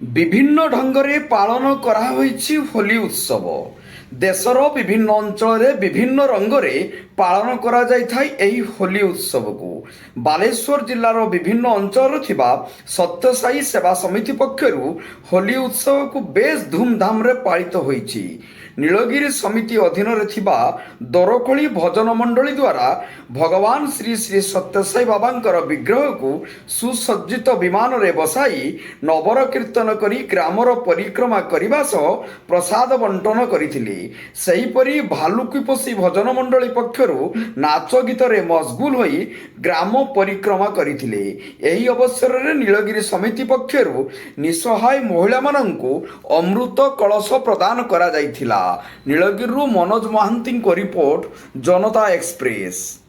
বিভিন্ন ଢଙ୍ଗରେ ପାଳନ କରାହୋଇଛି ହୋଲି ଉତ୍ସବ। ଦେଶର ବିଭିନ୍ନ ଅଞ୍ଚଳରେ ବିଭିନ୍ନ ରଙ୍ଗରେ ପାଳନ କରାଯାଇଥାଏ ଏହି ହୋଲି ଉତ୍ସବକୁ। ବାଲେଶ୍ୱର ଜିଲ୍ଲାର ବିଭିନ୍ନ ଅଞ୍ଚଳରେ ଥିବା ସତ୍ୟସାଇ ସେବା ସମିତି ପକ୍ଷରୁ ହୋଲି ଉତ୍ସବକୁ ବେଶ ଧୁମଧାମରେ ପାଳିତ ହୋଇଛି। ନୀଳଗିରି ସମିତି ଅଧୀନରେ ଥିବା ଦୋରଖୋଳି ଭଜନ ମଣ୍ଡଳୀ ଦ୍ୱାରା ଭଗବାନ ଶ୍ରୀ ଶ୍ରୀ ସତ୍ୟସାଇ ବାବାଙ୍କର ବିଗ୍ରହକୁ ସୁସଜ୍ଜିତ ବିମାନରେ ବସାଇ ନବର କୀର୍ତ୍ତନ କରି ଗ୍ରାମର ପରିକ୍ରମା କରିବା ସହ ପ୍ରସାଦ ବଣ୍ଟନ କରିଥିଲେ। ସେହିପରି ଭାଲୁକିପୋଷି ଭଜନ ମଣ୍ଡଳୀ ପକ୍ଷରୁ ନାଚ ଗୀତରେ ମସଗୁଲ ହୋଇ ଗ୍ରାମ ପରିକ୍ରମା କରିଥିଲେ। ଏହି ଅବସରରେ ନୀଳଗିରି ସମିତି ପକ୍ଷରୁ ନିଃସହାୟ ମହିଳାମାନଙ୍କୁ ଅମୃତ କଳସ ପ୍ରଦାନ କରାଯାଇଥିଲା। ନୀଳଗିରିରୁ ମନୋଜ ମହାନ୍ତିଙ୍କ ରିପୋର୍ଟ, ଜନତା ଏକ୍ସପ୍ରେସ।